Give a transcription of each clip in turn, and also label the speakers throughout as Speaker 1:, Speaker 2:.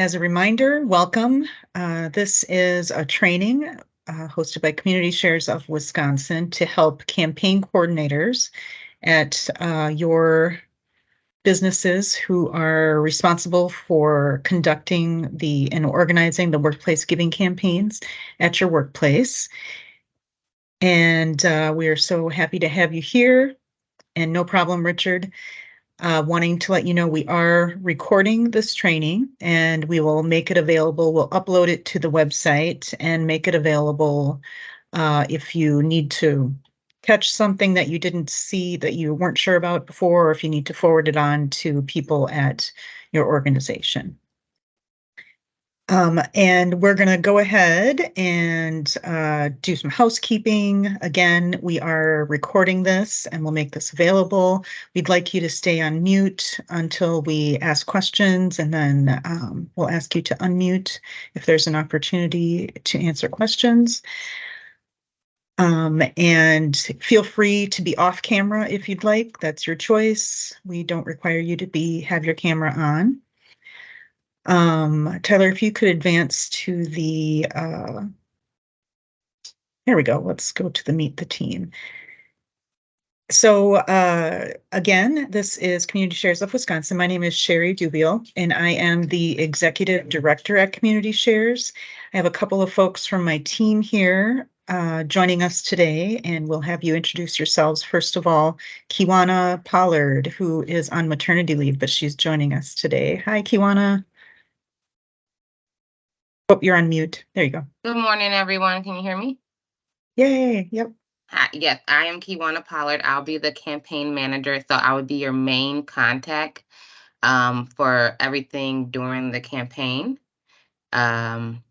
Speaker 1: As a reminder, welcome. This is a training hosted by Community Shares of Wisconsin to help campaign coordinators at your businesses who are responsible for conducting and organizing the workplace giving campaigns at your workplace. And we are so happy to have you here. And no problem, Richard. Wanting to let you know we are recording this training and we will make it available. We'll upload it to the website and make it available if you need to catch something that you didn't see, that you weren't sure about before, or if you need to forward it on to people at your organization. And we're going to go ahead and do some housekeeping. Again, we are recording this and we'll make this available. We'd like you to stay on mute until we ask questions, and then we'll ask you to unmute if there's an opportunity to answer questions. And feel free to be off camera if you'd like. That's your choice. We don't require you to have your camera on. Tyler, if you could advance to there we go. Let's go to the Meet the Team. So again, this is Community Shares of Wisconsin. My name is Sherry Dubiel, and I am the Executive Director at Community Shares. I have a couple of folks from my team here joining us today, and we'll have you introduce yourselves. First of all, Kiwana Pollard, who is on maternity leave, but she's joining us today. Hi, Kiwana. Oh, you're on mute. There you go.
Speaker 2: Good morning, everyone. Can you hear me?
Speaker 1: Yay. Yep.
Speaker 2: Yes, I am Kiwana Pollard. I'll be the campaign manager, so I would be your main contact for everything during the campaign. I'm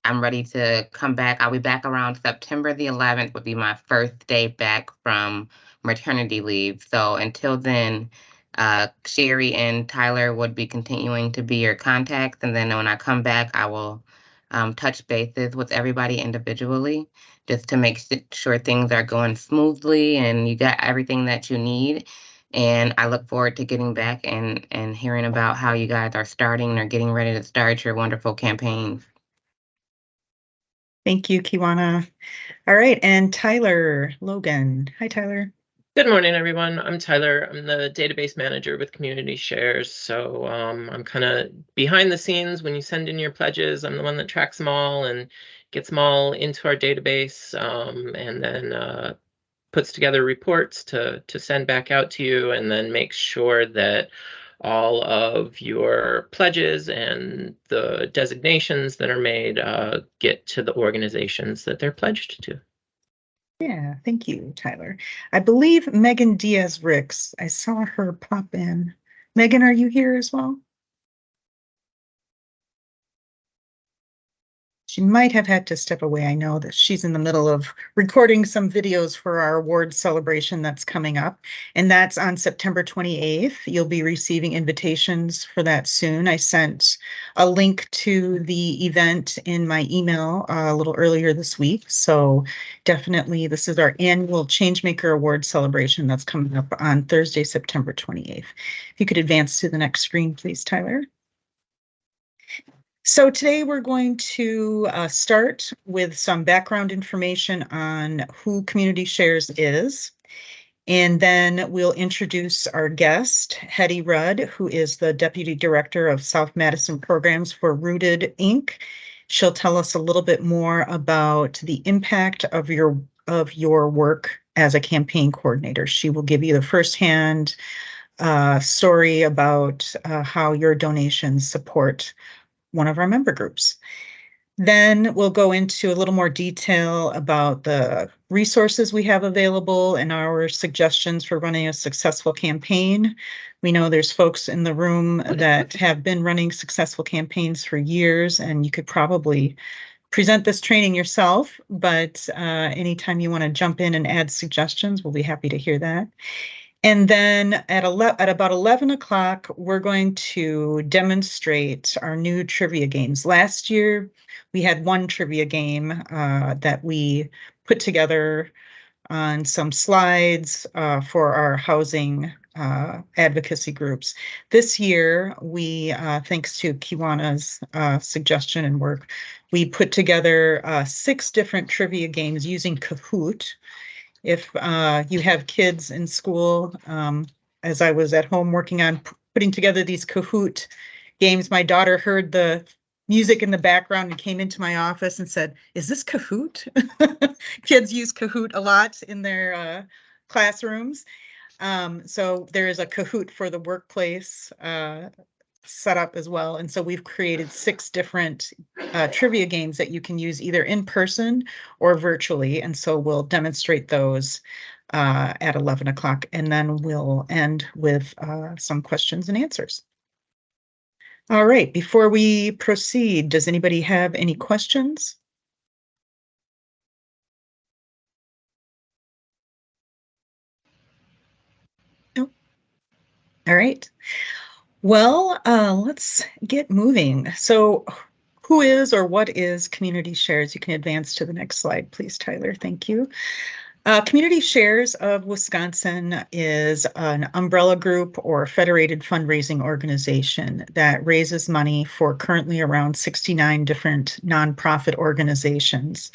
Speaker 2: ready to come back. I'll be back around September the 11th would be my first day back from maternity leave. So until then, Sherry and Tyler would be continuing to be your contacts. And then when I come back, I will touch bases with everybody individually just to make sure things are going smoothly and you got everything that you need. And I look forward to getting back and hearing about how you guys are starting or getting ready to start your wonderful campaigns.
Speaker 1: Thank you, Kiwana. All right, and Tyler Logan. Hi, Tyler.
Speaker 3: Good morning, everyone. I'm Tyler. I'm the database manager with Community Shares. So I'm kind of behind the scenes when you send in your pledges. I'm the one that tracks them all and gets them all into our database, and then puts together reports to send back out to you, and then makes sure that all of your pledges and the designations that are made get to the organizations that they're pledged to.
Speaker 1: Yeah, thank you, Tyler. I believe Megan Diaz-Ricks, I saw her pop in. Megan, are you here as well? She might have had to step away. I know that she's in the middle of recording some videos for our award celebration that's coming up, and that's on September 28th. You'll be receiving invitations for that soon. I sent a link to the event in my email a little earlier this week. So definitely, this is our annual Changemaker Award celebration that's coming up on Thursday, September 28th. If you could advance to the next screen, please, Tyler. So today we're going to start with some background information on who Community Shares is. And then we'll introduce our guest, Hetty Rudd, who is the Deputy Director of South Madison Programs for Rooted, Inc. She'll tell us a little bit more about the impact of your work as a campaign coordinator. She will give you the firsthand story about how your donations support one of our member groups. Then we'll go into a little more detail about the resources we have available and our suggestions for running a successful campaign. We know there's folks in the room that have been running successful campaigns for years, and you could probably present this training yourself, but anytime you want to jump in and add suggestions, we'll be happy to hear that. And then at about 11 o'clock, we're going to demonstrate our new trivia games. Last year, we had one trivia game that we put together on some slides for our housing advocacy groups. This year, we, thanks to Kiwana's suggestion and work, we put together 6 different trivia games using Kahoot. If you have kids in school, as I was at home working on putting together these Kahoot games, my daughter heard the music in the background and came into my office and said, "Is this Kahoot?" Kids use Kahoot a lot in their classrooms. So there is a Kahoot for the workplace set up as well. And so we've created 6 different trivia games that you can use either in person or virtually. And so we'll demonstrate those at 11 o'clock, and then we'll end with some questions and answers. All right, before we proceed, does anybody have any questions? No. All right. Well, let's get moving. So who is or what is Community Shares? You can advance to the next slide, please, Tyler. Thank you. Community Shares of Wisconsin is an umbrella group or federated fundraising organization that raises money for currently around 69 different nonprofit organizations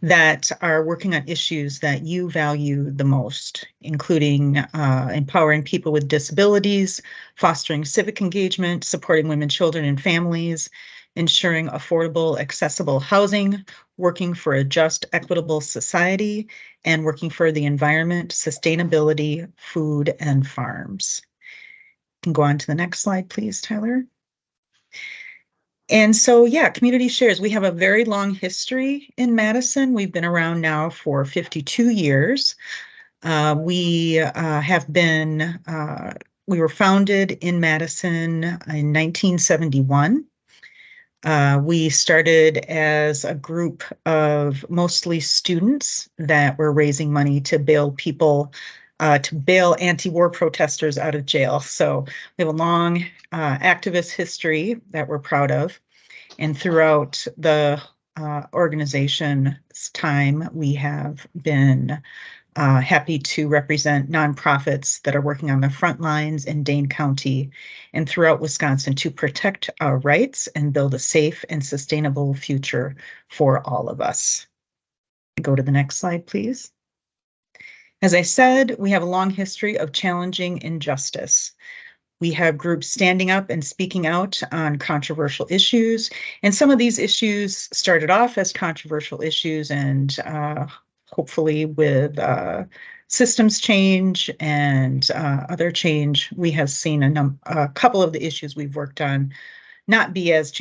Speaker 1: that are working on issues that you value the most, including empowering people with disabilities, fostering civic engagement, supporting women, children, and families, ensuring affordable, accessible housing, working for a just, equitable society, and working for the environment, sustainability, food, and farms. You can go on to the next slide, please, Tyler. And so, yeah, Community Shares, we have a very long history in Madison. We've been around now for 52 years. We were founded in Madison in 1971. We started as a group of mostly students that were raising money to bail anti-war protesters out of jail. So we have a long activist history that we're proud of. And throughout the organization's time, we have been happy to represent nonprofits that are working on the front lines in Dane County and throughout Wisconsin to protect our rights and build a safe and sustainable future for all of us. Go to the next slide, please. As I said, we have a long history of challenging injustice. We have groups standing up and speaking out on controversial issues. And some of these issues started off as controversial issues, and hopefully with systems change and other change, we have seen a couple of the issues we've worked on not be as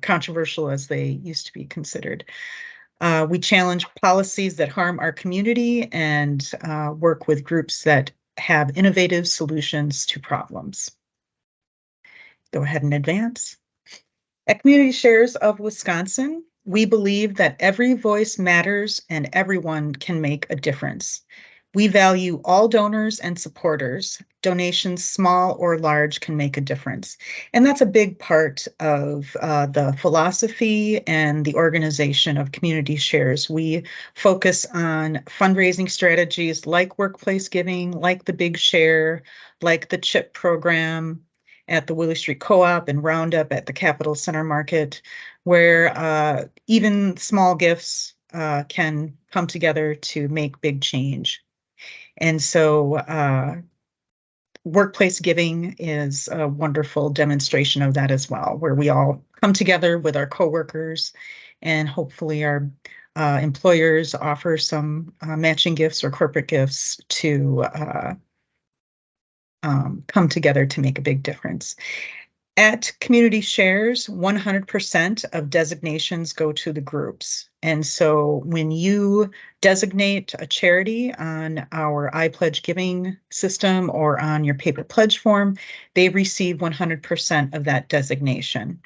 Speaker 1: controversial as they used to be considered. We challenge policies that harm our community and work with groups that have innovative solutions to problems. Go ahead and advance. At Community Shares of Wisconsin, we believe that every voice matters and everyone can make a difference. We value all donors and supporters. Donations, small or large, can make a difference. And that's a big part of the philosophy and the organization of Community Shares. We focus on fundraising strategies like workplace giving, like the Big Share, like the CHIP program at the Willie Street Co-op and Roundup at the Capitol Center Market, where even small gifts can come together to make big change. And so workplace giving is a wonderful demonstration of that as well, where we all come together with our coworkers and hopefully our employers offer some matching gifts or corporate gifts to come together to make a big difference. At Community Shares, 100% of designations go to the groups. And so when you designate a charity on our iPledge giving system or on your paper pledge form, they receive 100% of that designation.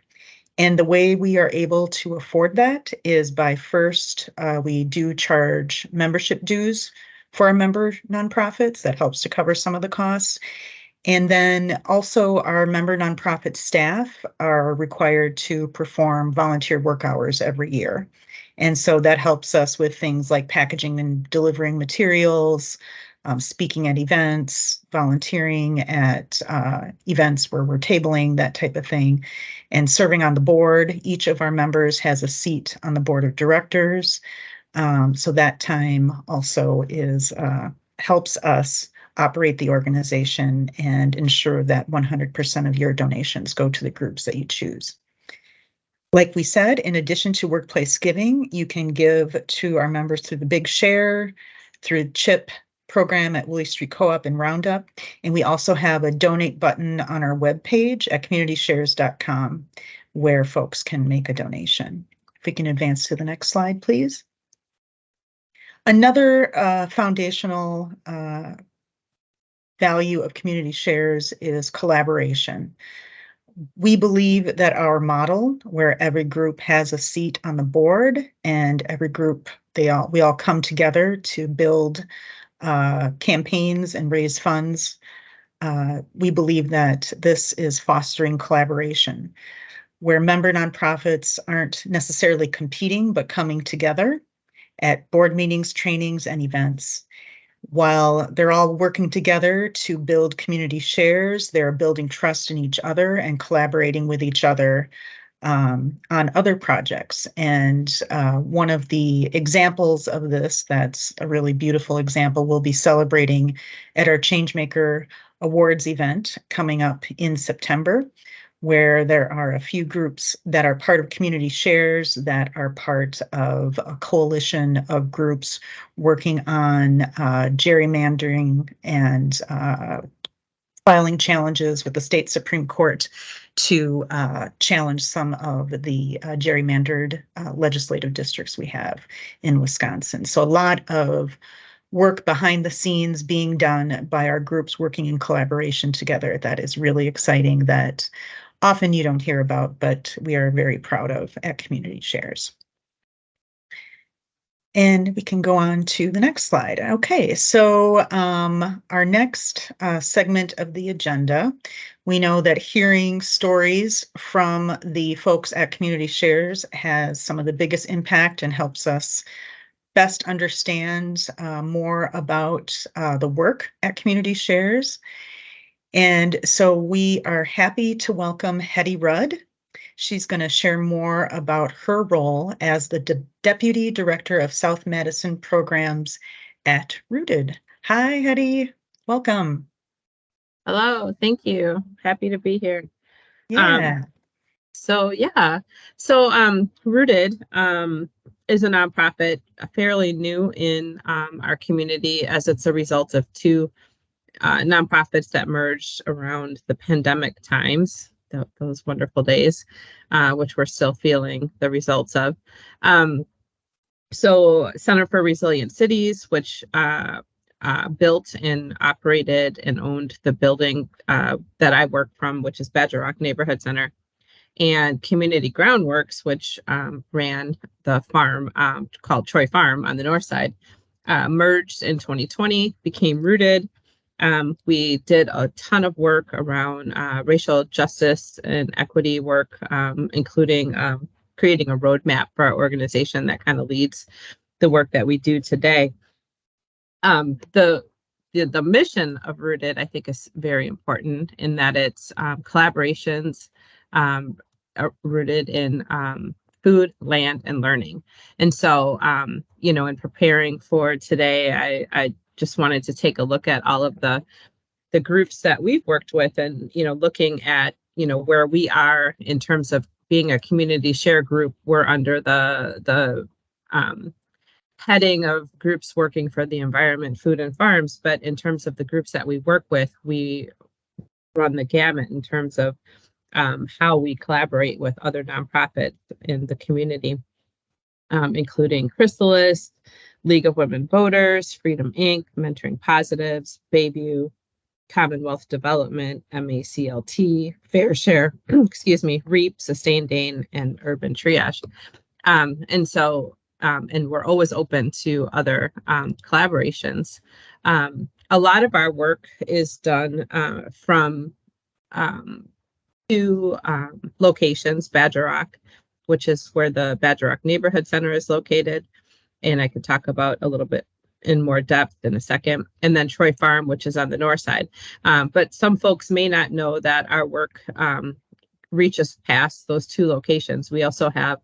Speaker 1: And the way we are able to afford that is by first, we do charge membership dues for our member nonprofits. That helps to cover some of the costs. And then also our member nonprofit staff are required to perform volunteer work hours every year. And so that helps us with things like packaging and delivering materials, speaking at events, volunteering at events where we're tabling, that type of thing, and serving on the board. Each of our members has a seat on the board of directors. So that time also is helps us operate the organization and ensure that 100% of your donations go to the groups that you choose. Like we said, in addition to workplace giving, you can give to our members through the Big Share, through the CHIP program at Willie Street Co-op and Roundup. And we also have a donate button on our webpage at communityshares.com where folks can make a donation. If we can advance to the next slide, please. Another foundational value of community shares is collaboration. We believe that our model, where every group has a seat on the board and every group, we all come together to build campaigns and raise funds. We believe that this is fostering collaboration, where member nonprofits aren't necessarily competing, but coming together at board meetings, trainings, and events. While they're all working together to build community shares, they're building trust in each other and collaborating with each other on other projects. And one of the examples of this, that's a really beautiful example, we'll be celebrating at our Changemaker Awards event coming up in September, where there are a few groups that are part of Community Shares that are part of a coalition of groups working on gerrymandering and filing challenges with the state Supreme Court to challenge some of the gerrymandered legislative districts we have in Wisconsin. So a lot of work behind the scenes being done by our groups working in collaboration together that is really exciting, that often you don't hear about, but we are very proud of at Community Shares. And we can go on to the next slide. Okay, so our next segment of the agenda, we know that hearing stories from the folks at Community Shares has some of the biggest impact and helps us best understand more about the work at Community Shares. And so we are happy to welcome Hetty Rudd. She's going to share more about her role as the Deputy Director of South Madison Programs at Rooted. Hi, Hetty. Welcome.
Speaker 4: Hello, thank you. Happy to be here.
Speaker 1: Yeah.
Speaker 4: Rooted is a nonprofit, fairly new in our community, as it's a result of two nonprofits that merged around the pandemic times, those wonderful days, which we're still feeling the results of. Center for Resilient Cities, which built and operated and owned the building that I work from, which is Badger Rock Neighborhood Center, and Community Groundworks, which ran the farm called Troy Farm on the north side, merged in 2020, became Rooted. We did a ton of work around racial justice and equity work, including creating a roadmap for our organization that kind of leads the work that we do today. The mission of Rooted, I think, is very important in that it's collaborations rooted in food, land, and learning. And so, in preparing for today, I just wanted to take a look at all of the groups that we've worked with and, looking at, where we are in terms of being a community share group. We're under the heading of groups working for the environment, food, and farms. But in terms of the groups that we work with, we run the gamut in terms of how we collaborate with other nonprofits in the community, including Chrysalis, League of Women Voters, Freedom Inc., Mentoring Positives, Bayview, Commonwealth Development, MACLT, Fair Share, REAP, Sustain Dane, and Urban Triage. And we're always open to other collaborations. A lot of our work is done from two locations, Badger Rock, which is where the Badger Rock Neighborhood Center is located. And I could talk about a little bit in more depth in a second, and then Troy Farm, which is on the north side. But some folks may not know that our work reaches past those two locations. We also have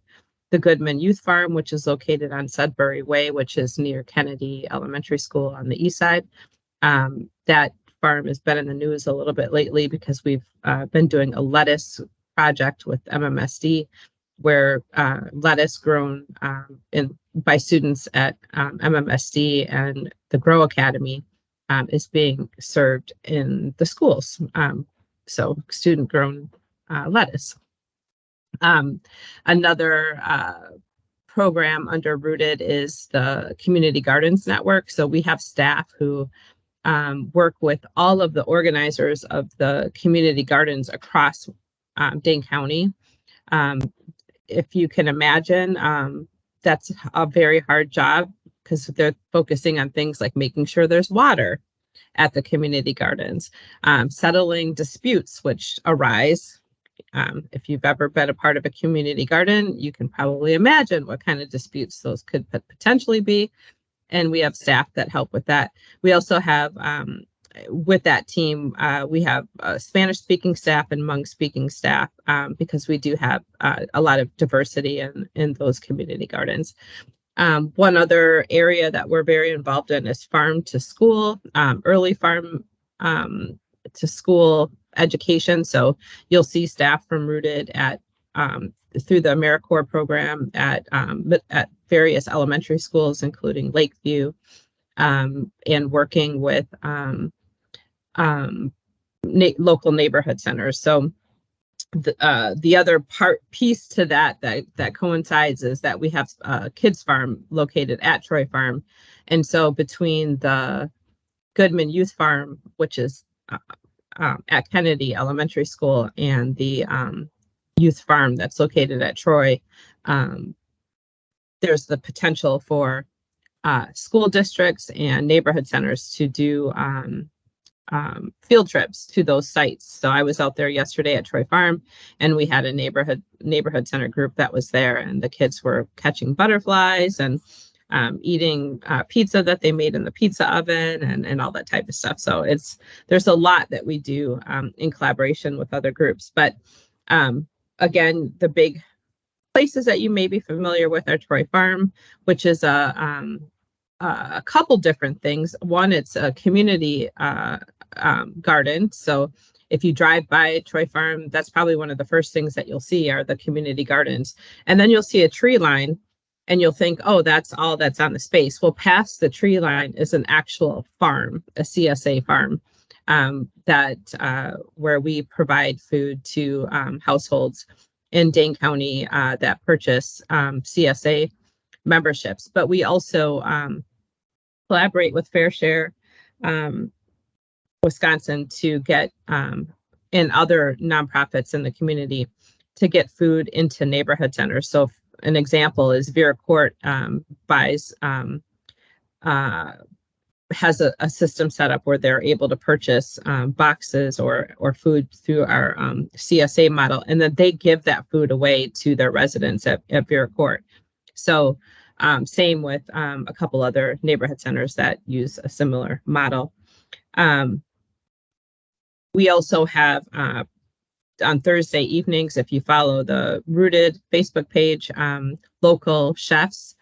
Speaker 4: the Goodman Youth Farm, which is located on Sudbury Way, which is near Kennedy Elementary School on the east side. That farm has been in the news a little bit lately because we've been doing a lettuce project with MMSD, where lettuce grown by students at MMSD and the Grow Academy is being served in the schools. So student grown lettuce. Another program under Rooted is the Community Gardens Network. So we have staff who work with all of the organizers of the community gardens across Dane County. If you can imagine, that's a very hard job because they're focusing on things like making sure there's water at the community gardens, settling disputes which arise. If you've ever been a part of a community garden, you can probably imagine what kind of disputes those could potentially be. And we have staff that help with that. We also have, with that team, we have Spanish-speaking staff and Hmong-speaking staff because we do have a lot of diversity in those community gardens. One other area that we're very involved in is farm to school, early farm to school education. So you'll see staff from Rooted at through the AmeriCorps program at various elementary schools, including Lakeview, and working with local neighborhood centers. So the other piece to that coincides is that we have a kids farm located at Troy Farm. And so between the Goodman Youth Farm, which is at Kennedy Elementary School, and the youth farm that's located at Troy, there's the potential for school districts and neighborhood centers to do field trips to those sites. So I was out there yesterday at Troy Farm, and we had a neighborhood center group that was there, and the kids were catching butterflies and eating pizza that they made in the pizza oven and all that type of stuff. So there's a lot that we do in collaboration with other groups. But again, the big places that you may be familiar with are Troy Farm, which is a couple different things. One, it's a community garden. So if you drive by Troy Farm, that's probably one of the first things that you'll see are the community gardens. And then you'll see a tree line and you'll think, oh, that's all that's on the space. Well, past the tree line is an actual farm, a CSA farm, where we provide food to households in Dane County that purchase CSA memberships. But we also collaborate with Fair Share Wisconsin to get and other nonprofits in the community to get food into neighborhood centers. So an example is Vera Court has a system set up where they're able to purchase boxes or food through our CSA model, and then they give that food away to their residents at Vera Court. So same with a couple other neighborhood centers that use a similar model. We also have on Thursday evenings, if you follow the Rooted Facebook page, local chefs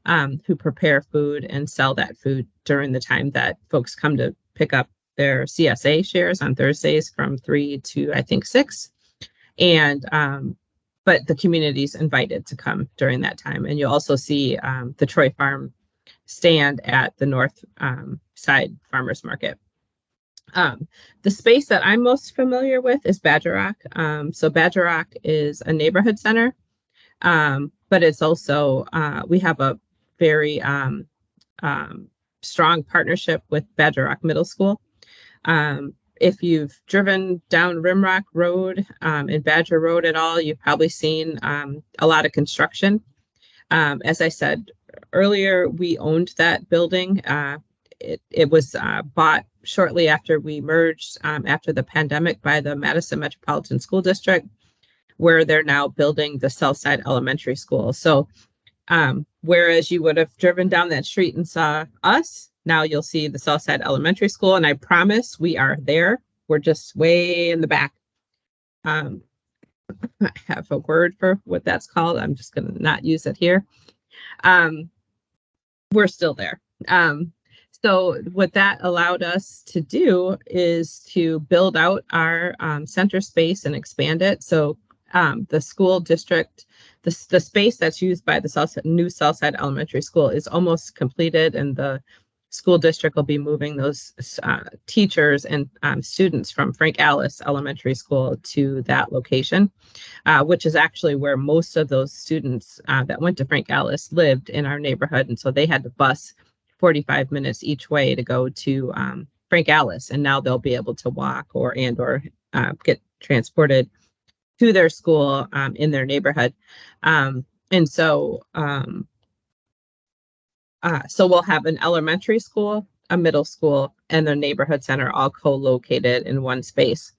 Speaker 4: who prepare food and sell that food during the time that folks come to pick up their CSA shares on Thursdays from 3 to, I think, 6. And but the community's invited to come during that time. And you'll also see the Troy Farm stand at the north side farmers market. The space that I'm most familiar with is Badger Rock. So Badger Rock is a neighborhood center, but it's also, we have a very strong partnership with Badger Rock Middle School. If you've driven down Rimrock Road and Badger Road at all, you've probably seen a lot of construction. As I said earlier, we owned that building. It was bought shortly after we merged after the pandemic by the Madison Metropolitan School District, where they're now building the Southside Elementary School. So whereas you would have driven down that street and saw us, now you'll see the Southside Elementary School, and I promise we are there. We're just way in the back. I have a word for what that's called. I'm just going to not use it here. We're still there. So what that allowed us to do is to build out our center space and expand it. So the school district, the space that's used by the new Southside Elementary School is almost completed, and the school district will be moving those teachers and students from Frank Alice Elementary School to that location, which is actually where most of those students that went to Frank Alice lived in our neighborhood. And so they had to bus 45 minutes each way to go to Frank Alice, and now they'll be able to walk or get transported to their school in their neighborhood. And so we'll have an elementary school, a middle school, and the neighborhood center all co-located in one space.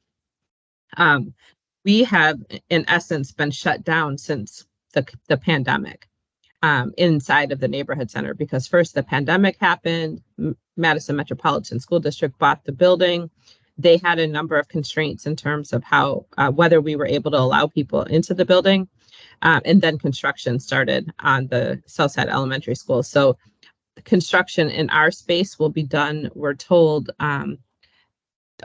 Speaker 4: We have, in essence, been shut down since the pandemic inside of the neighborhood center, because first the pandemic happened. Madison Metropolitan School District bought the building. They had a number of constraints in terms of how whether we were able to allow people into the building. And then construction started on the Southside Elementary School. So the construction in our space will be done, we're told,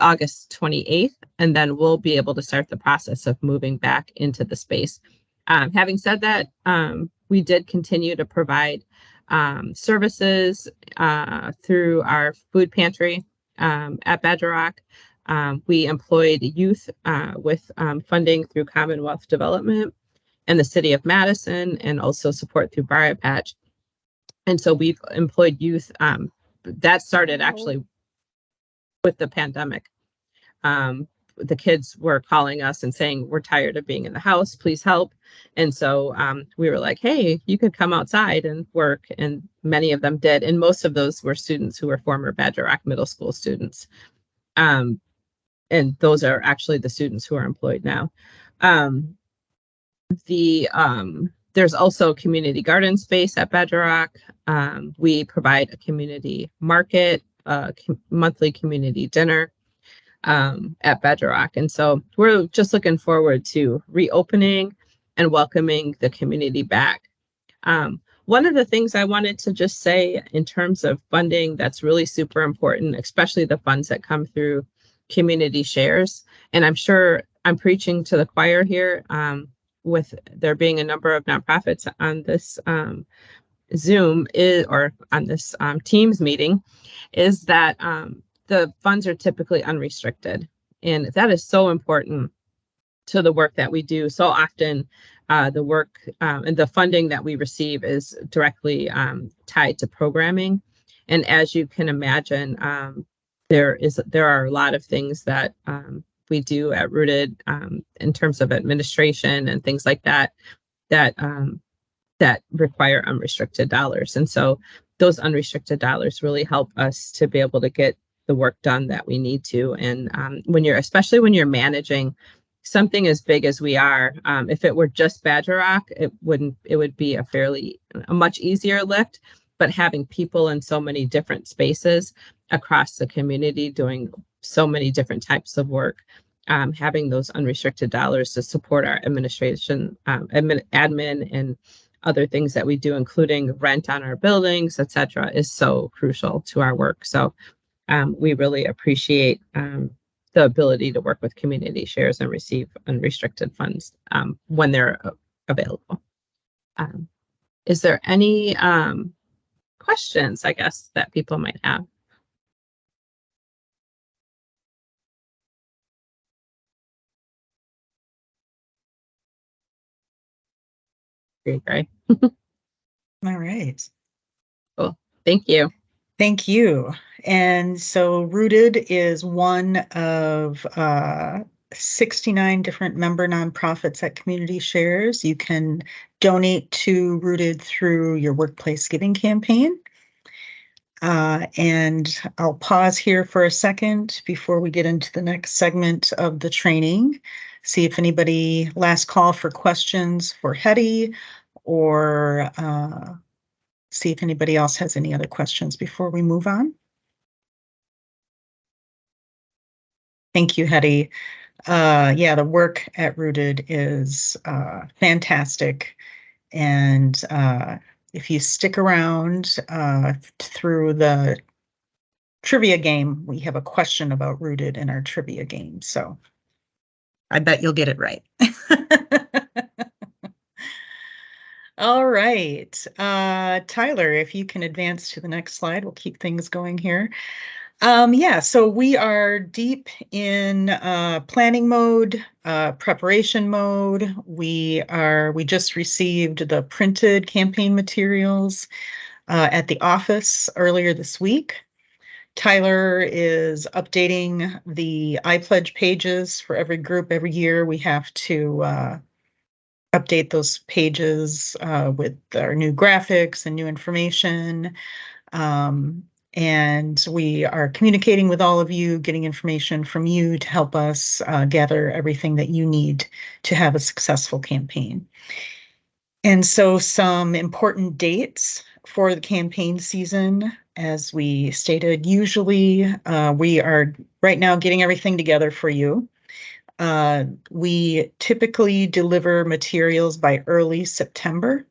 Speaker 4: August 28th, and then we'll be able to start the process of moving back into the space. Having said that, we did continue to provide services through our food pantry at Badger Rock. We employed youth with funding through Commonwealth Development and the City of Madison, and also support through Briar Patch. And so we've employed youth. That started actually with the pandemic. The kids were calling us and saying, we're tired of being in the house, please help. And so we were like, hey, you could come outside and work. And many of them did. And most of those were students who were former Badger Rock Middle School students. And those are actually the students who are employed now. There's also community garden space at Badger Rock. We provide a community market, monthly community dinner at Badger Rock. And so we're just looking forward to reopening and welcoming the community back. One of the things I wanted to just say in terms of funding that's really super important, especially the funds that come through community shares, and I'm sure I'm preaching to the choir here, with there being a number of nonprofits on this Zoom or on this Teams meeting, is that the funds are typically unrestricted. And that is so important to the work that we do. So often the work and the funding that we receive is directly tied to programming. And as you can imagine, there are a lot of things that we do at Rooted in terms of administration and things like that require unrestricted dollars. And so those unrestricted dollars really help us to be able to get the work done that we need to. And especially when you're managing something as big as we are, if it were just Badger Rock, it would be a much easier lift. But having people in so many different spaces across the community doing so many different types of work, having those unrestricted dollars to support our administration, admin and other things that we do, including rent on our buildings, etc., is so crucial to our work. So we really appreciate the ability to work with community shares and receive unrestricted funds when they're available. Is there any questions, I guess, that people might have? Great.
Speaker 1: All right.
Speaker 4: Cool. Thank you.
Speaker 1: Thank you. And so Rooted is one of 69 different member nonprofits at Community Shares. You can donate to Rooted through your workplace giving campaign. And I'll pause here for a second before we get into the next segment of the training. See if anybody, last call for questions for Hetty or see if anybody else has any other questions before we move on. Thank you, Hetty. Yeah, the work at Rooted is fantastic. And if you stick around through the trivia game, we have a question about Rooted in our trivia game. So I bet you'll get it right. All right. Tyler, if you can advance to the next slide, we'll keep things going here. Yeah, so we are deep in planning mode, preparation mode. We just received the printed campaign materials at the office earlier this week. Tyler is updating the iPledge pages for every group. Every year we have to update those pages with our new graphics and new information. And we are communicating with all of you, getting information from you to help us gather everything that you need to have a successful campaign. And so some important dates for the campaign season, as we stated, usually we are right now getting everything together for you. We typically deliver materials by early September.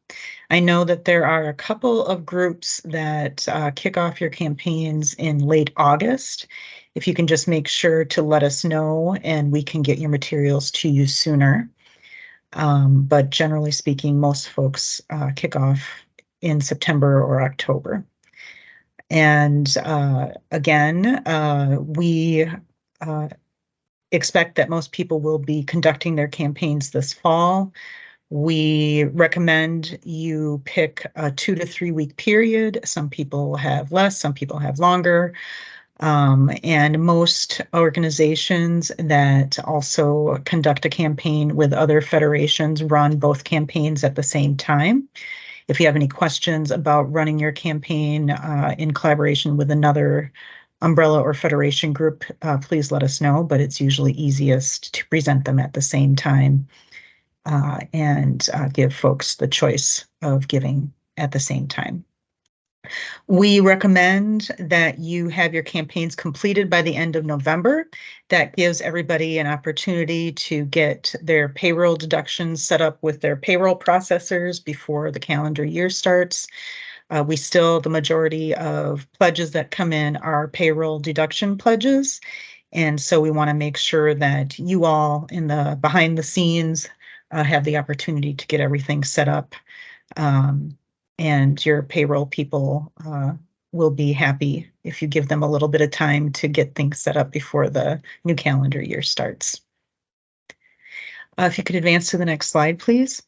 Speaker 1: I know that there are a couple of groups that kick off your campaigns in late August. If you can just make sure to let us know and we can get your materials to you sooner. But generally speaking, most folks kick off in September or October. And again, we expect that most people will be conducting their campaigns this fall. We recommend you pick a 2 to 3 week period. Some people have less, some people have longer. And most organizations that also conduct a campaign with other federations run both campaigns at the same time. If you have any questions about running your campaign in collaboration with another umbrella or federation group, please let us know, but it's usually easiest to present them at the same time and give folks the choice of giving at the same time. We recommend that you have your campaigns completed by the end of November. That gives everybody an opportunity to get their payroll deductions set up with their payroll processors before the calendar year starts. The majority of pledges that come in are payroll deduction pledges. And so we want to make sure that you all in the behind the scenes have the opportunity to get everything set up. And your payroll people will be happy if you give them a little bit of time to get things set up before the new calendar year starts. If you could advance to the next slide, please.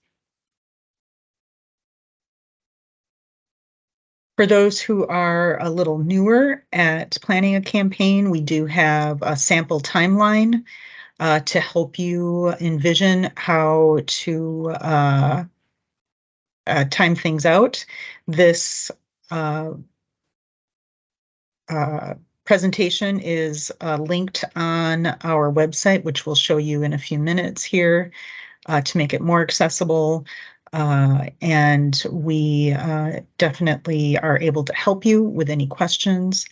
Speaker 1: For those who are a little newer at planning a campaign, we do have a sample timeline to help you envision how to time things out. This presentation is linked on our website, which we'll show you in a few minutes here to make it more accessible. And we definitely are able to help you with any questions.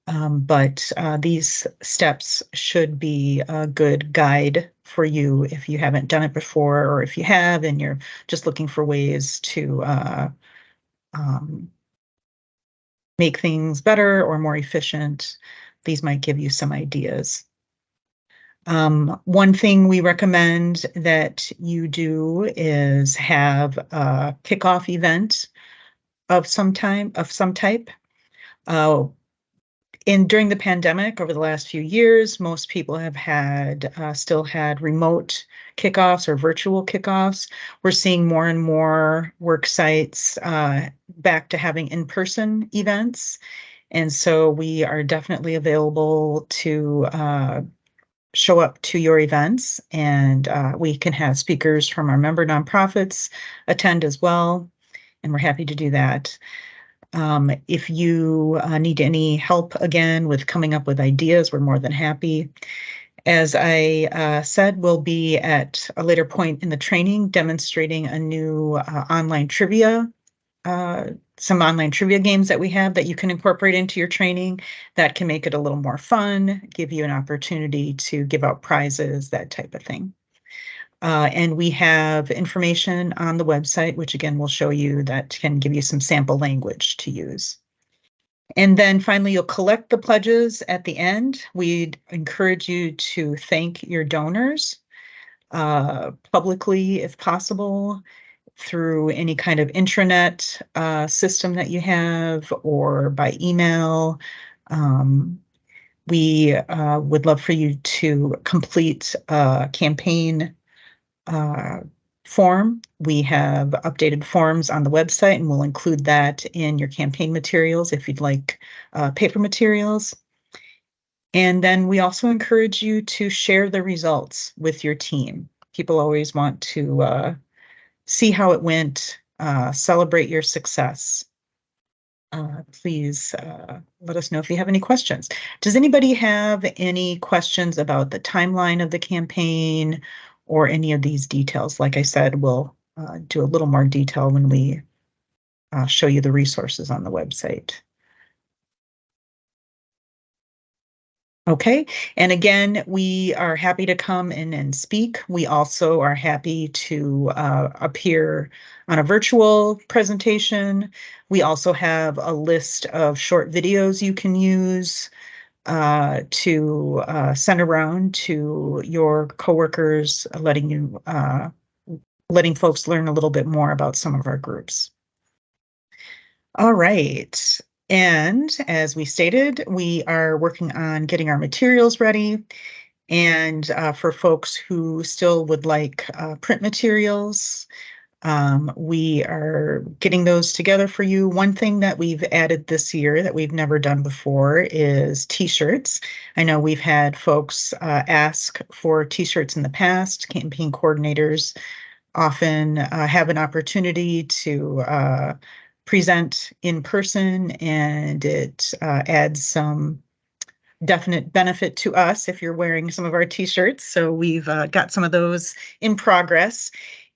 Speaker 1: But these steps should be a good guide for you if you haven't done it before, or if you have and you're just looking for ways to make things better or more efficient. These might give you some ideas. One thing we recommend that you do is have a kickoff event of some type. During the pandemic over the last few years, most people have still had remote kickoffs or virtual kickoffs. We're seeing more and more work sites back to having in-person events. And so we are definitely available to show up to your events, and we can have speakers from our member nonprofits attend as well. And we're happy to do that. If you need any help again with coming up with ideas, we're more than happy. As I said, we'll be at a later point in the training demonstrating a new online trivia some online trivia games that we have that you can incorporate into your training that can make it a little more fun, give you an opportunity to give out prizes, that type of thing. And we have information on the website, which again, will show you that can give you some sample language to use. And then finally, you'll collect the pledges at the end. We'd encourage you to thank your donors publicly, if possible, through any kind of intranet system that you have or by email. We would love for you to complete a campaign form. We have updated forms on the website, and we'll include that in your campaign materials if you'd like paper materials. And then we also encourage you to share the results with your team. People always want to see how it went, celebrate your success. Please let us know if you have any questions. Does anybody have any questions about the timeline of the campaign or any of these details? Like I said, we'll do a little more detail when we show you the resources on the website. Okay, and again, we are happy to come in and speak. We also are happy to appear on a virtual presentation. We also have a list of short videos you can use to send around to your coworkers, letting folks learn a little bit more about some of our groups. All right. And as we stated, we are working on getting our materials ready. And for folks who still would like print materials, we are getting those together for you. One thing that we've added this year that we've never done before is t-shirts. I know we've had folks ask for t-shirts in the past. Campaign coordinators often have an opportunity to present in person, and it adds some definite benefit to us if you're wearing some of our t-shirts. So we've got some of those in progress,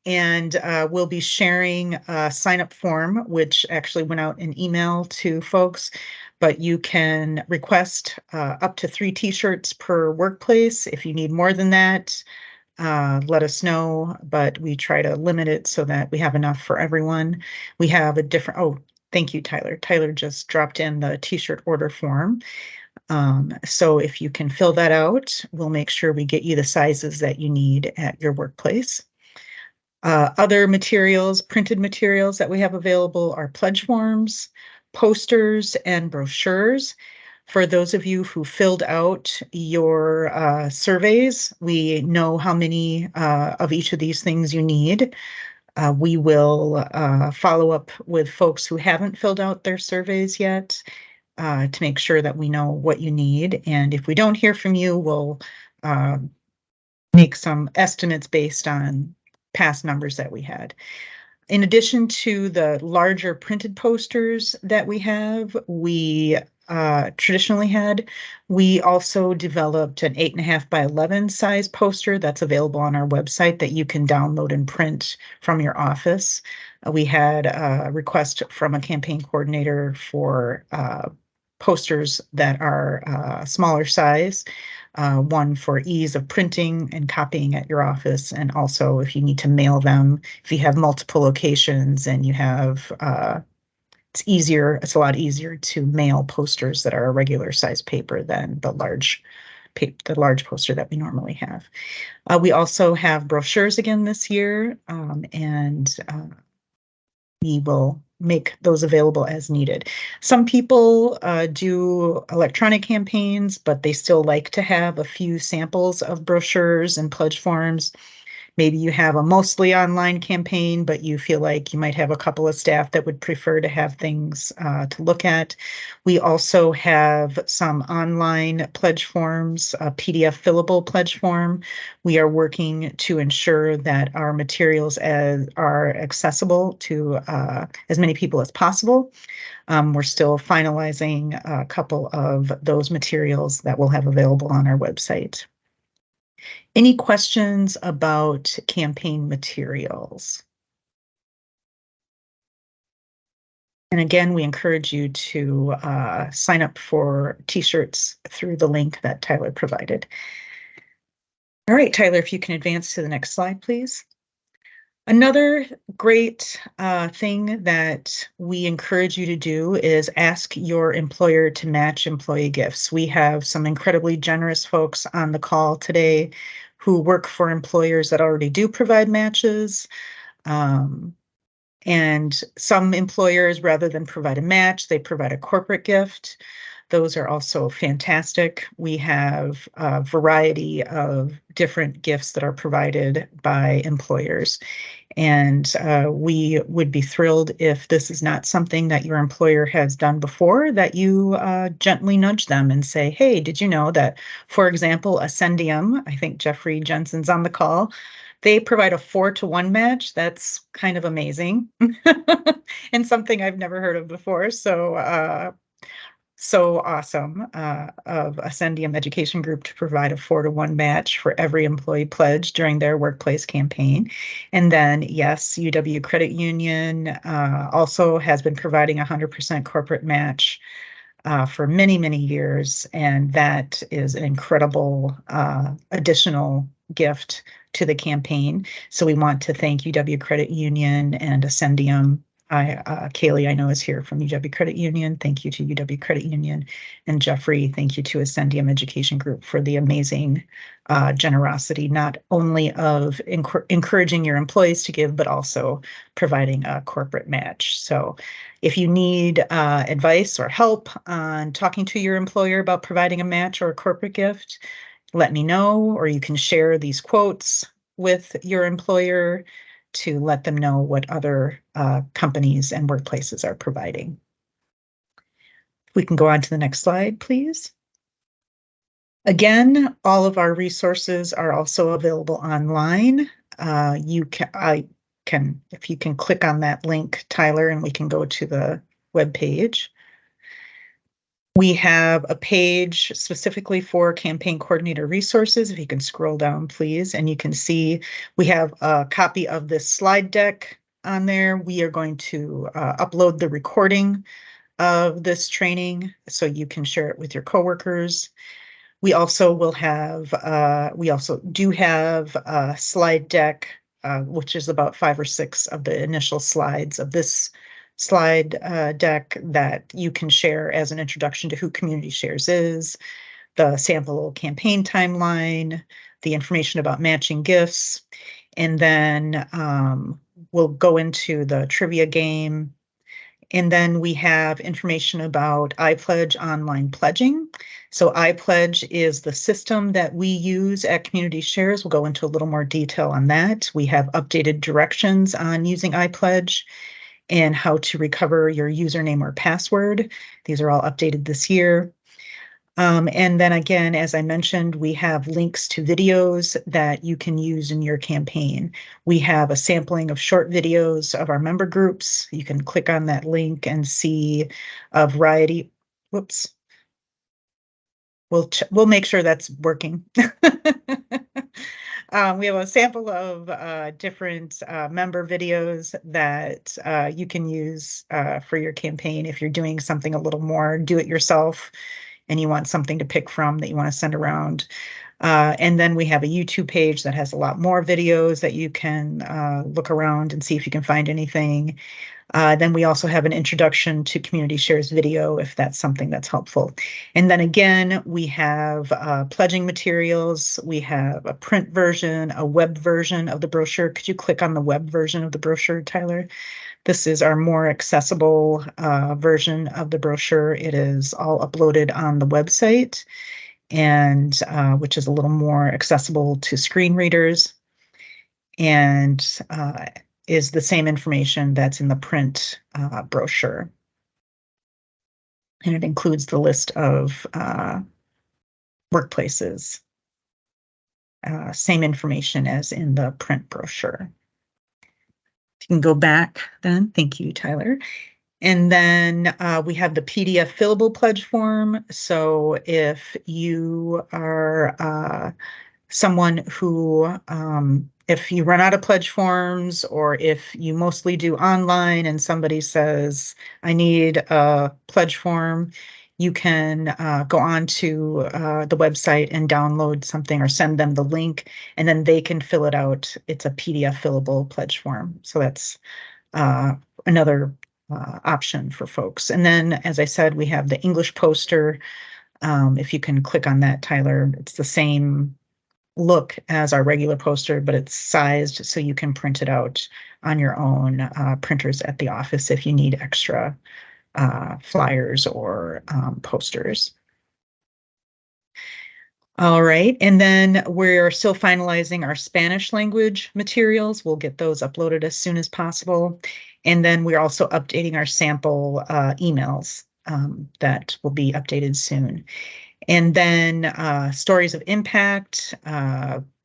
Speaker 1: and we'll be sharing a sign-up form, which actually went out in email to folks, but you can request up to 3 t-shirts per workplace. If you need more than that, let us know, but we try to limit it so that we have enough for everyone. We have a different, oh, thank you, Tyler. Tyler just dropped in the t-shirt order form. So if you can fill that out, we'll make sure we get you the sizes that you need at your workplace. Other materials, printed materials that we have available are pledge forms, posters, and brochures. For those of you who filled out your surveys, we know how many of each of these things you need. We will follow up with folks who haven't filled out their surveys yet to make sure that we know what you need. And if we don't hear from you, we'll make some estimates based on past numbers that we had. In addition to the larger printed posters that we have, we traditionally had, we also developed an 8.5 by 11 size poster that's available on our website that you can download and print from your office. We had a request from a campaign coordinator for posters that are smaller size. One for ease of printing and copying at your office, and also if you need to mail them, if you have multiple locations and you have, it's a lot easier to mail posters that are a regular size paper than the large poster that we normally have. We also have brochures again this year, and we will make those available as needed. Some people do electronic campaigns, but they still like to have a few samples of brochures and pledge forms. Maybe you have a mostly online campaign, but you feel like you might have a couple of staff that would prefer to have things to look at. We also have some online pledge forms, a PDF fillable pledge form. We are working to ensure that our materials are accessible to as many people as possible. We're still finalizing a couple of those materials that we'll have available on our website. Any questions about campaign materials? And again, we encourage you to sign up for t-shirts through the link that Tyler provided. All right, Tyler, if you can advance to the next slide, please. Another great thing that we encourage you to do is ask your employer to match employee gifts. We have some incredibly generous folks on the call today who work for employers that already do provide matches. And some employers, rather than provide a match, they provide a corporate gift. Those are also fantastic. We have a variety of different gifts that are provided by employers. And we would be thrilled if this is not something that your employer has done before, that you gently nudge them and say, hey, did you know that, for example, Ascendium, I think Jeffrey Jensen's on the call, they provide a 4-to-1 match. That's kind of amazing and something I've never heard of before. So awesome of Ascendium Education Group to provide a 4-to-1 match for every employee pledge during their workplace campaign. And then, yes, UW Credit Union also has been providing 100% corporate match for many, many years. And that is an incredible additional gift to the campaign. So we want to thank UW Credit Union and Ascendium. Kaylee, I know, is here from UW Credit Union. Thank you to UW Credit Union. And Jeffrey, thank you to Ascendium Education Group for the amazing generosity, not only of encouraging your employees to give, but also providing a corporate match. So if you need advice or help on talking to your employer about providing a match or a corporate gift, let me know, or you can share these quotes with your employer to let them know what other companies and workplaces are providing. We can go on to the next slide, please. Again, all of our resources are also available online. If you can click on that link, Tyler, and we can go to the web page. We have a page specifically for campaign coordinator resources. If you can scroll down, please, and you can see we have a copy of this slide deck on there. We are going to upload the recording of this training so you can share it with your coworkers. We also will have, we also do have a slide deck, which is about 5 or 6 of the initial slides of this slide deck that you can share as an introduction to who Community Shares is, the sample campaign timeline, the information about matching gifts, and then we'll go into the trivia game. And then we have information about iPledge online pledging. So iPledge is the system that we use at Community Shares. We'll go into a little more detail on that. We have updated directions on using iPledge and how to recover your username or password. These are all updated this year. And then again, as I mentioned, we have links to videos that you can use in your campaign. We have a sampling of short videos of our member groups. You can click on that link and see a variety. Whoops. We'll make sure that's working. We have a sample of different member videos that you can use for your campaign if you're doing something a little more do-it-yourself and you want something to pick from that you want to send around. And then we have a YouTube page that has a lot more videos that you can look around and see if you can find anything. Then we also have an introduction to Community Shares video, if that's something that's helpful. And then again, we have pledging materials. We have a print version, a web version of the brochure. Could you click on the web version of the brochure, Tyler? This is our more accessible version of the brochure. It is all uploaded on the website, and which is a little more accessible to screen readers, and is the same information that's in the print brochure. And it includes the list of workplaces, same information as in the print brochure. If you can go back then, thank you, Tyler. And then we have the PDF fillable pledge form. So if you are someone who, if you run out of pledge forms, or if you mostly do online and somebody says, I need a pledge form, you can go on to the website and download something or send them the link, and then they can fill it out. It's a PDF fillable pledge form. So that's another option for folks. And then, as I said, we have the English poster. If you can click on that, Tyler, it's the same look as our regular poster, but it's sized so you can print it out on your own printers at the office if you need extra flyers or posters. All right, and then we're still finalizing our Spanish language materials. We'll get those uploaded as soon as possible. And then we're also updating our sample emails that will be updated soon. And then stories of impact.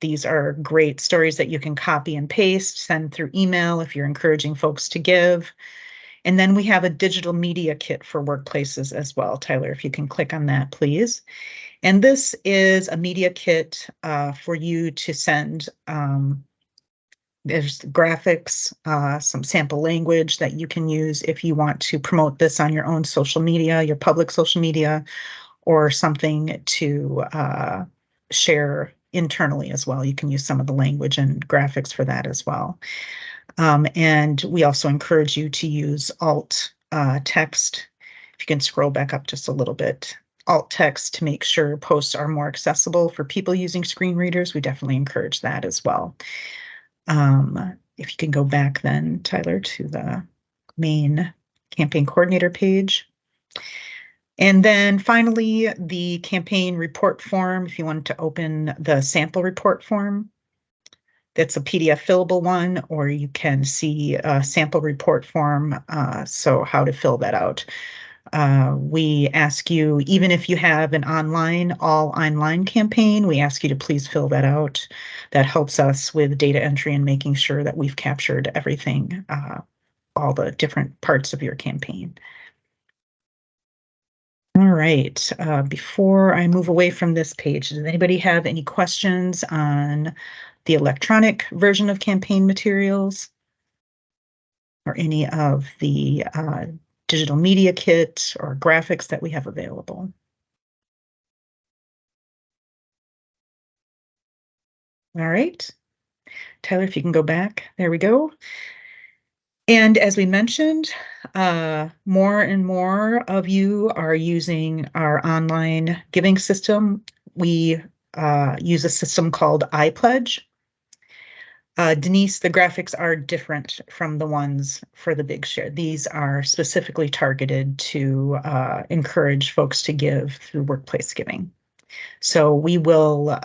Speaker 1: These are great stories that you can copy and paste, send through email if you're encouraging folks to give. And then we have a digital media kit for workplaces as well. Tyler, if you can click on that, please. And this is a media kit for you to send. There's graphics, some sample language that you can use if you want to promote this on your own social media, your public social media, or something to share internally as well. You can use some of the language and graphics for that as well. And we also encourage you to use alt text. If you can scroll back up just a little bit, alt text to make sure posts are more accessible for people using screen readers. We definitely encourage that as well. If you can go back then, Tyler, to the main campaign coordinator page. And then finally, the campaign report form, if you wanted to open the sample report form. That's a PDF fillable one, or you can see a sample report form, so how to fill that out. We ask you, even if you have an all online campaign, we ask you to please fill that out. That helps us with data entry and making sure that we've captured everything, all the different parts of your campaign. All right, before I move away from this page, does anybody have any questions on the electronic version of campaign materials or any of the digital media kit or graphics that we have available? All right, Tyler, if you can go back, there we go. And as we mentioned, more and more of you are using our online giving system. We use a system called iPledge. Denise, the graphics are different from the ones for the Big Share. These are specifically targeted to encourage folks to give through workplace giving. So we will,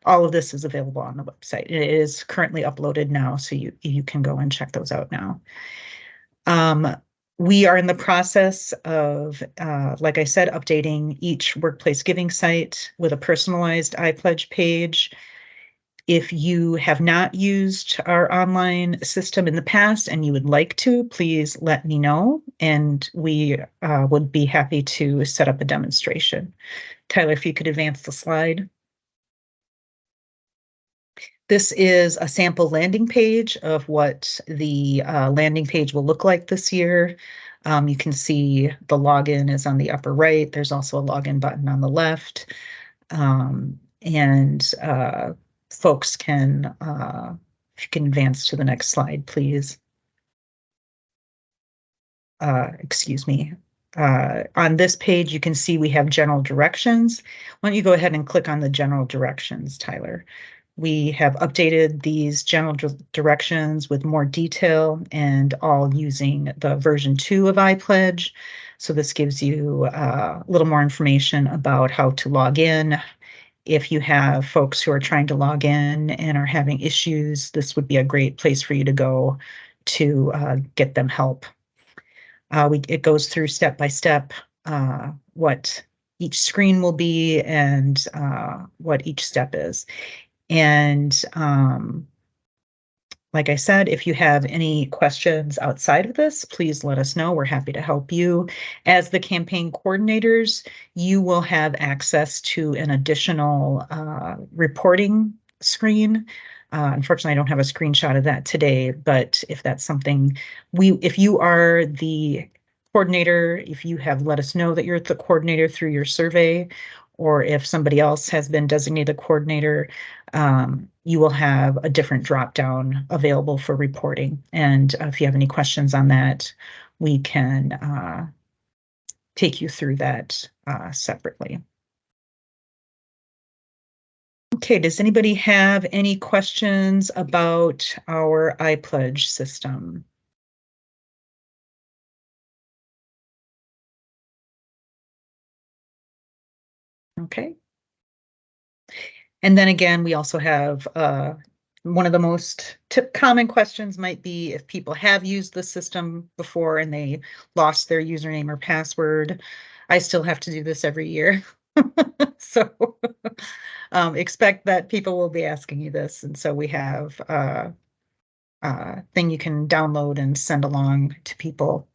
Speaker 1: all of this is available on the website. It is currently uploaded now, so you can go and check those out now. We are in the process of, like I said, updating each workplace giving site with a personalized iPledge page. If you have not used our online system in the past and you would like to, please let me know, and we would be happy to set up a demonstration. Tyler, if you could advance the slide. This is a sample landing page of what the landing page will look like this year. You can see the login is on the upper right. There's also a login button on the left. And folks can, if you can advance to the next slide, please. Excuse me. On this page, you can see we have general directions. Why don't you go ahead and click on the general directions, Tyler? We have updated these general directions with more detail and all using the version 2 of iPledge. So this gives you a little more information about how to log in. If you have folks who are trying to log in and are having issues, this would be a great place for you to go to get them help. It goes through step by step what each screen will be and what each step is. And Like I said, if you have any questions outside of this, please let us know. We're happy to help you. As the campaign coordinators, you will have access to an additional reporting screen. Unfortunately, I don't have a screenshot of that today, but if that's something if you are the coordinator, if you have let us know that you're the coordinator through your survey, or if somebody else has been designated coordinator, you will have a different drop down available for reporting. And if you have any questions on that, we can take you through that separately. Okay, does anybody have any questions about our iPledge system? Okay. And then again, we also have one of the most common questions might be if people have used the system before and they lost their username or password. I still have to do this every year. So expect that people will be asking you this. And so we have a thing you can download and send along to people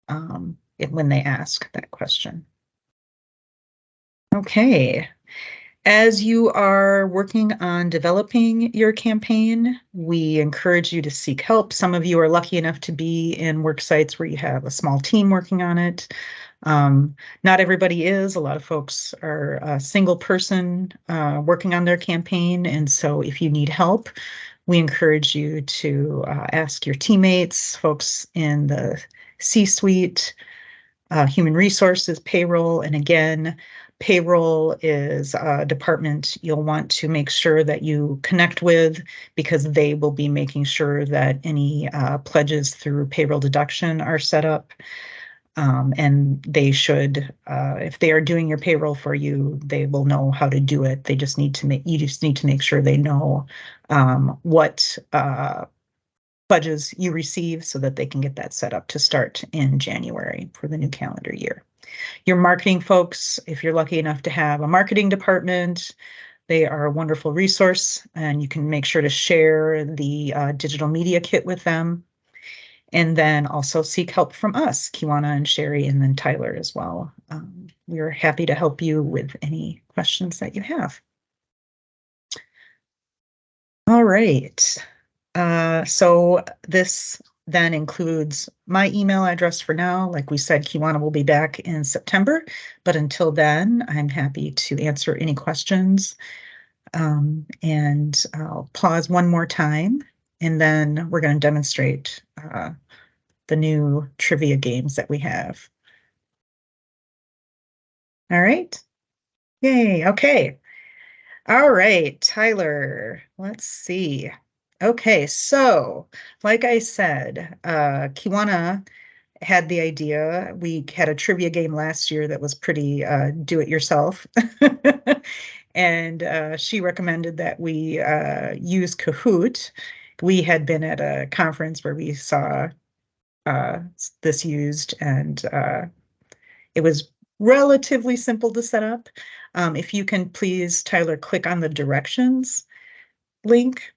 Speaker 1: when they ask that question. Okay. As you are working on developing your campaign, we encourage you to seek help. Some of you are lucky enough to be in work sites where you have a small team working on it. Not everybody is. A lot of folks are a single person working on their campaign. And so if you need help, we encourage you to ask your teammates, folks in the C-suite, human resources, payroll, and again, payroll is a department you'll want to make sure that you connect with because they will be making sure that any pledges through payroll deduction are set up. And they should, if they are doing your payroll for you, they will know how to do it. They just need to you just need to make sure they know what pledges you receive so that they can get that set up to start in January for the new calendar year. Your marketing folks, if you're lucky enough to have a marketing department, they are a wonderful resource, and you can make sure to share the digital media kit with them. And then also seek help from us, Kiwana and Sherry, and then Tyler as well. We're happy to help you with any questions that you have. All right. So this then includes my email address for now. Like we said, Kiwana will be back in September, but until then, I'm happy to answer any questions. And I'll pause one more time, and then we're going to demonstrate the new trivia games that we have. All right. Yay. Okay. All right, Tyler, let's see. Okay, so like I said, Kiwana had the idea. We had a trivia game last year that was pretty do-it-yourself. And she recommended that we use Kahoot. We had been at a conference where we saw this used, and it was relatively simple to set up. If you can please, Tyler, click on the directions link.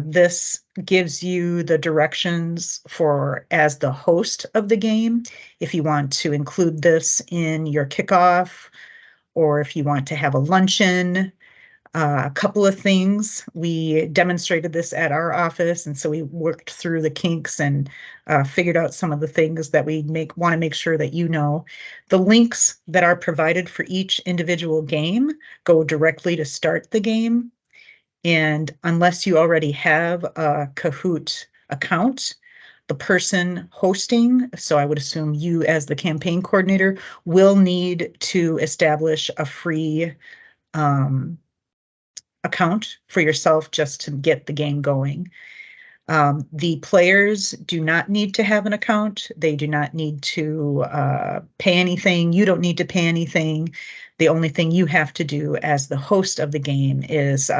Speaker 1: This gives you the directions for as the host of the game. If you want to include this in your kickoff, or if you want to have a luncheon, a couple of things. We demonstrated this at our office, and so we worked through the kinks and figured out some of the things that we want to make sure that you know. The links that are provided for each individual game go directly to start the game. And unless you already have a Kahoot account, the person hosting, so I would assume you as the campaign coordinator, will need to establish a free account for yourself just to get the game going. The players do not need to have an account. They do not need to pay anything. You don't need to pay anything. The only thing you have to do as the host of the game is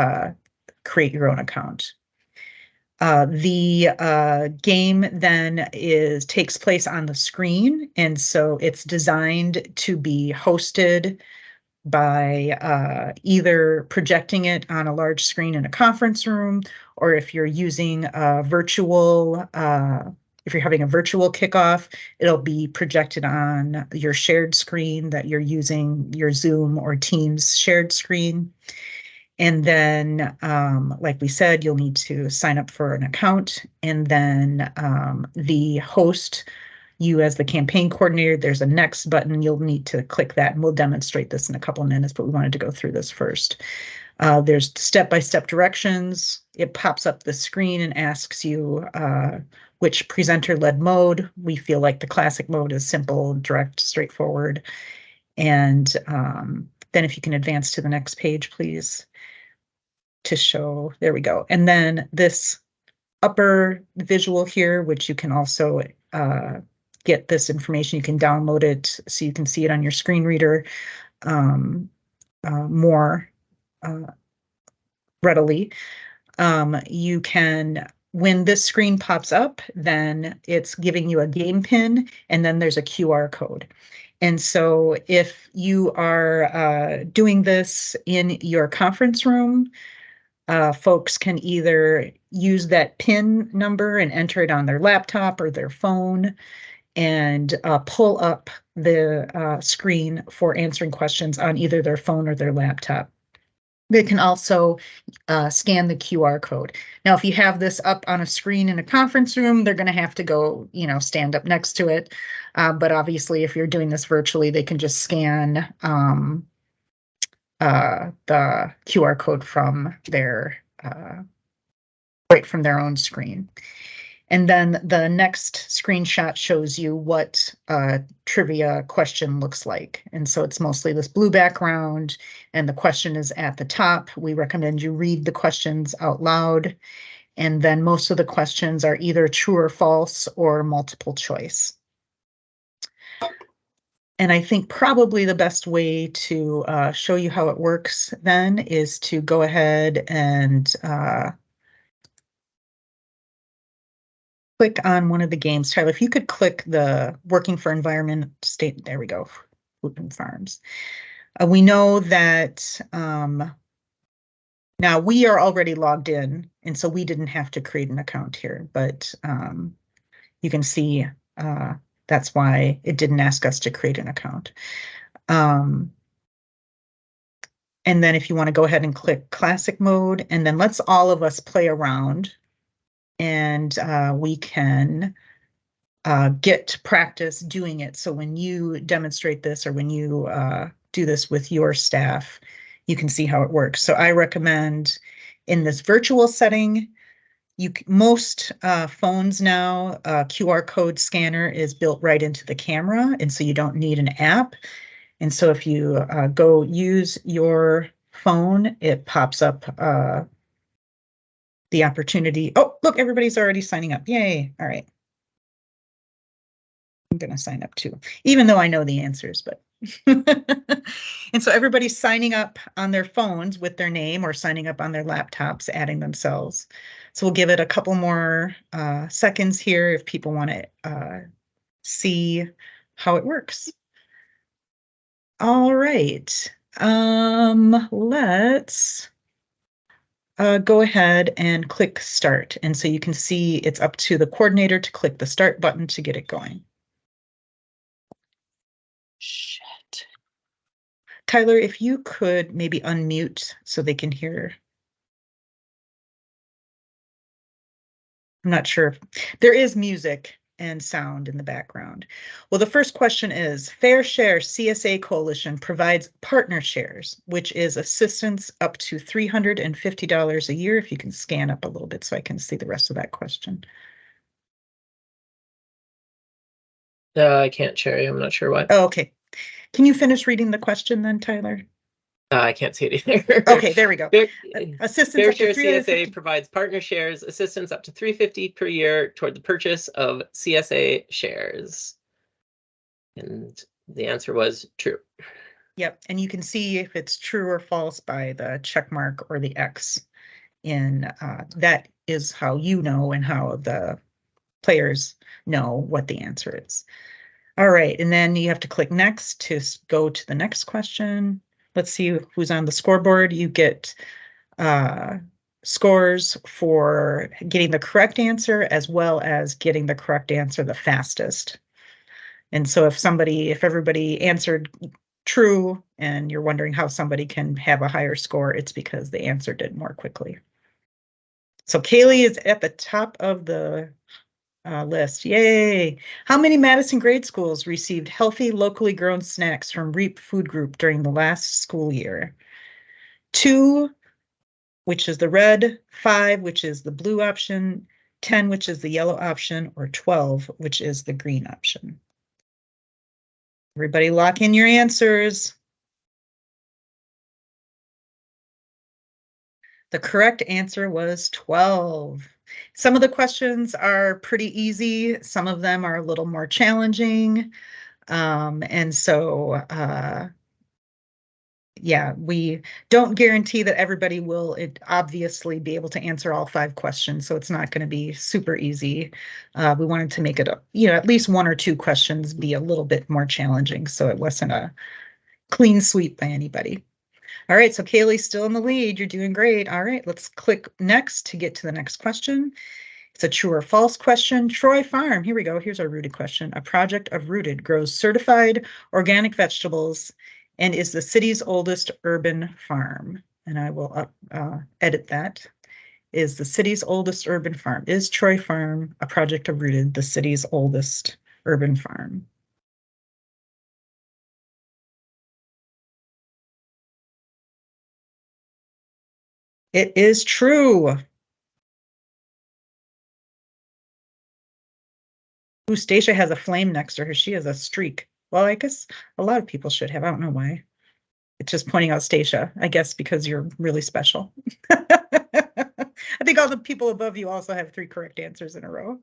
Speaker 1: create your own account. The game then takes place on the screen, and so it's designed to be hosted by either projecting it on a large screen in a conference room or if you're using a virtual, if you're having a virtual kickoff, it'll be projected on your shared screen that you're using, your Zoom or Teams shared screen. And then, like we said, you'll need to sign up for an account. And then the host, you as the campaign coordinator, there's a next button. You'll need to click that, and we'll demonstrate this in a couple of minutes, but we wanted to go through this first. There's step-by-step directions. It pops up the screen and asks you which presenter-led mode. We feel like the classic mode is simple, direct, straightforward. And then if you can advance to the next page, please, to show, there we go. And then this upper visual here, which you can also get this information, you can download it so you can see it on your screen reader more readily. You can, when this screen pops up, then it's giving you a game pin, and then there's a QR code. And so if you are doing this in your conference room, folks can either use that PIN number and enter it on their laptop or their phone and pull up the screen for answering questions on either their phone or their laptop. They can also scan the QR code. Now, if you have this up on a screen in a conference room, they're going to have to go, stand up next to it. But obviously, if you're doing this virtually, they can just scan the QR code from their right from their own screen. And then the next screenshot shows you what a trivia question looks like. And so it's mostly this blue background and the question is at the top. We recommend you read the questions out loud. And then most of the questions are either true or false or multiple choice. And I think probably the best way to show you how it works then is to go ahead and click on one of the games. Tyler, if you could click the Working for Environment State, there we go, Food and Farms. We know that now we are already logged in, and so we didn't have to create an account here, but you can see that's why it didn't ask us to create an account. And then if you want to go ahead and click classic mode, and then let's all of us play around, and we can get practice doing it. So when you demonstrate this or when you do this with your staff, you can see how it works. So I recommend in this virtual setting, most phones now, QR code scanner is built right into the camera, and so you don't need an app. And so if you go use your phone, it pops up the opportunity. Oh, look, everybody's already signing up. Yay. All right. I'm going to sign up too, even though I know the answers, but. And so everybody's signing up on their phones with their name or signing up on their laptops, adding themselves. So we'll give it a couple more seconds here if people want to see how it works. All right. Let's go ahead and click start. And so you can see it's up to the coordinator to click the start button to get it going. Shit. Tyler, if you could maybe unmute so they can hear. I'm not sure if there is music and sound in the background. Well, the first question is, Fair Share CSA Coalition provides partner shares, which is assistance up to $350 a year. If you can scan up a little bit so I can see the rest of that question.
Speaker 3: I can't share you. I'm not sure what.
Speaker 1: Oh, okay. Can you finish reading the question then, Tyler?
Speaker 3: I can't see it either.
Speaker 1: Okay, there we go. Assistance
Speaker 3: Fair
Speaker 1: up to
Speaker 3: Share
Speaker 1: $350.
Speaker 3: CSA provides partner shares, assistance up to $350 per year toward the purchase of CSA shares. And the answer was true.
Speaker 1: Yep, and you can see if it's true or false by the check mark or the X. In that is how you know and how the players know what the answer is. All right, and then you have to click next to go to the next question. Let's see who's on the scoreboard. You get scores for getting the correct answer as well as getting the correct answer the fastest. And so if everybody answered true and you're wondering how somebody can have a higher score, it's because they answered it more quickly. So Kaylee is at the top of the list. Yay! How many Madison grade schools received healthy, locally grown snacks from REAP Food Group during the last school year? 2, which is the red, 5, which is the blue option, 10, which is the yellow option, or 12, which is the green option. Everybody lock in your answers. The correct answer was 12. Some of the questions are pretty easy. Some of them are a little more challenging. And so, yeah, we don't guarantee that everybody will obviously be able to answer all 5 questions. So it's not going to be super easy. We wanted to make it, at least 1 or 2 questions be a little bit more challenging. So it wasn't a clean sweep by anybody. All right, so Kaylee's still in the lead. You're doing great. All right, let's click next to get to the next question. It's a true or false question. Troy Farm, here we go. Here's our rooted question. A project of Rooted grows certified organic vegetables and is the city's oldest urban farm. And I will edit that. Is the city's oldest urban farm. Is Troy Farm, a project of Rooted, the city's oldest urban farm? It is true. Ooh, Stacia has a flame next to her. She has a streak. Well, I guess a lot of people should have. I don't know why. It's just pointing out Stacia, I guess, because you're really special. I think all the people above you also have 3 correct answers in a row.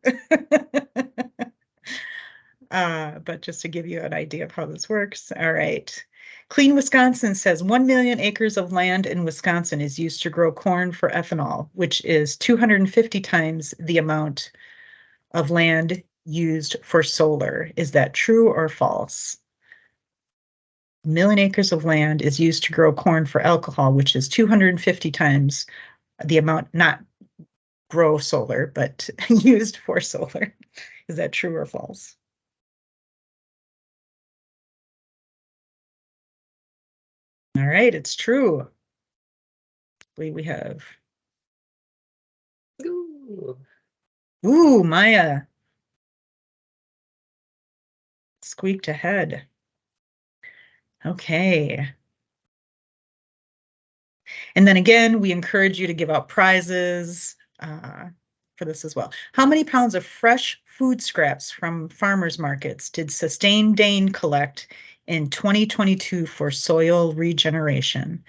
Speaker 1: But just to give you an idea of how this works. All right. Clean Wisconsin says 1 million acres of land in Wisconsin is used to grow corn for ethanol, which is 250 times the amount of land used for solar. Is that true or false? 1 million acres of land is used to grow corn for alcohol, which is 250 times the amount, not grow solar, but used for solar. Is that true or false? All right, it's true. I believe we have. Ooh, Maya squeaked ahead. Okay. And then again, we encourage you to give out prizes for this as well. How many pounds of fresh food scraps from farmers markets did Sustain Dane collect in 2022 for soil regeneration?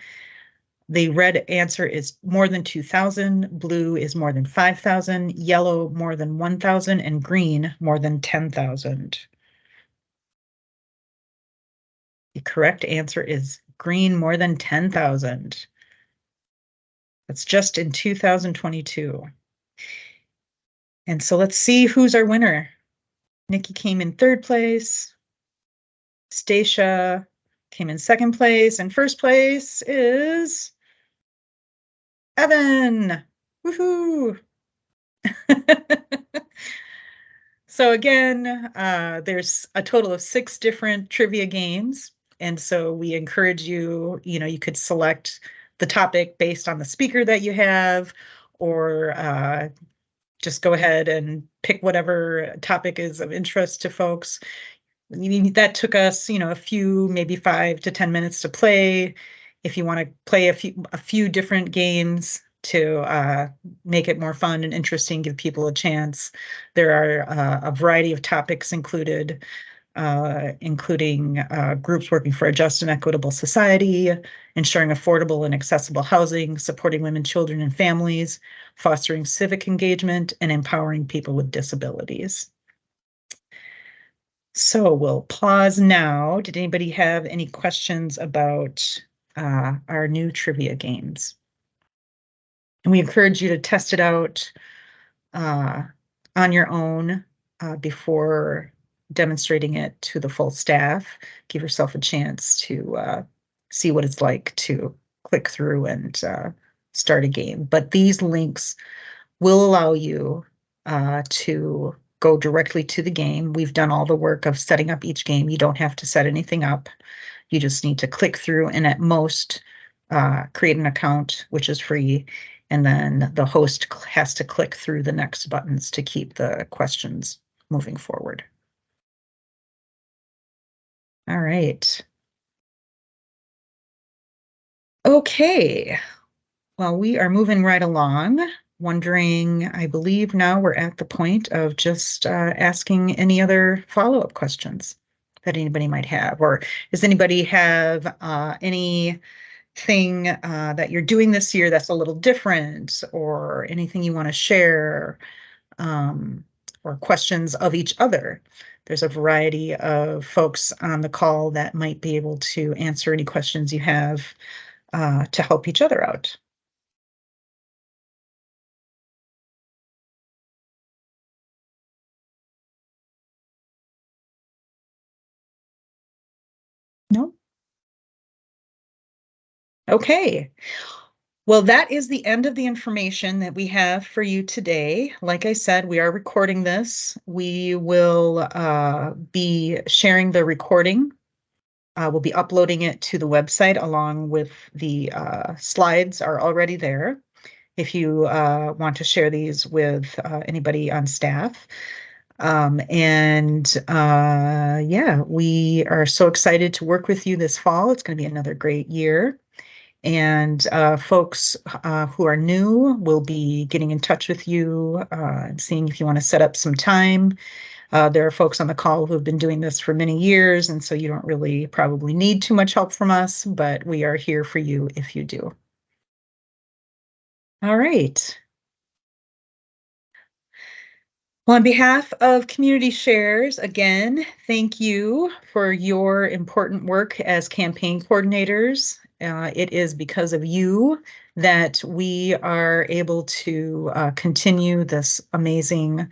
Speaker 1: The red answer is more than 2,000, blue is more than 5,000, yellow more than 1,000, and green more than 10,000. The correct answer is green more than 10,000. That's just in 2022. And so let's see who's our winner. Nikki came in 3rd place. Stacia came in 2nd place, and 1st place is Evan. Woohoo! So again, there's a total of 6 different trivia games. And so we encourage you, you could select the topic based on the speaker that you have, or just go ahead and pick whatever topic is of interest to folks. That took us, a few, maybe 5 to 10 minutes to play. If you want to play a few different games to make it more fun and interesting, give people a chance, there are a variety of topics included, including groups working for a just and equitable society, ensuring affordable and accessible housing, supporting women, children, and families, fostering civic engagement, and empowering people with disabilities. So we'll pause now. Did anybody have any questions about our new trivia games? And we encourage you to test it out on your own before demonstrating it to the full staff. Give yourself a chance to see what it's like to click through and start a game, but these links will allow you to go directly to the game. We've done all the work of setting up each game. You don't have to set anything up. You just need to click through and at most create an account, which is free. And then the host has to click through the next buttons to keep the questions moving forward. All right. Okay. Well, we are moving right along. Wondering, I believe now we're at the point of just asking any other follow-up questions that anybody might have. Or does anybody have anything that you're doing this year that's a little different, or anything you want to share, or questions of each other? There's a variety of folks on the call that might be able to answer any questions you have to help each other out. No? Okay. Well, that is the end of the information that we have for you today. Like I said, we are recording this. We will be sharing the recording. We'll be uploading it to the website along with the slides are already there. If you want to share these with anybody on staff. Yeah, we are so excited to work with you this fall. It's going to be another great year. And folks who are new will be getting in touch with you and seeing if you want to set up some time. There are folks on the call who have been doing this for many years, and so you don't really probably need too much help from us, but we are here for you if you do. All right. Well, on behalf of Community Shares, again, thank you for your important work as campaign coordinators. It is because of you that we are able to continue this amazing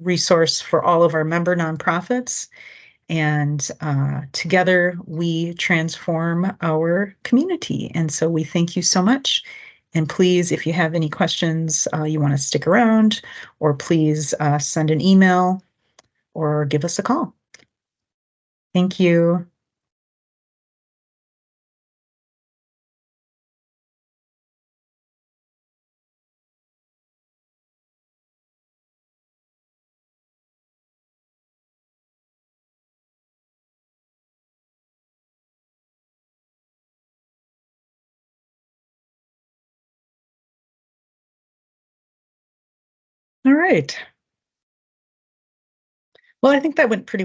Speaker 1: resource for all of our member nonprofits. And together we transform our community. And so we thank you so much. And please, if you have any questions, you want to stick around, or please send an email or give us a call. Thank you. All right. Well, I think that went pretty well.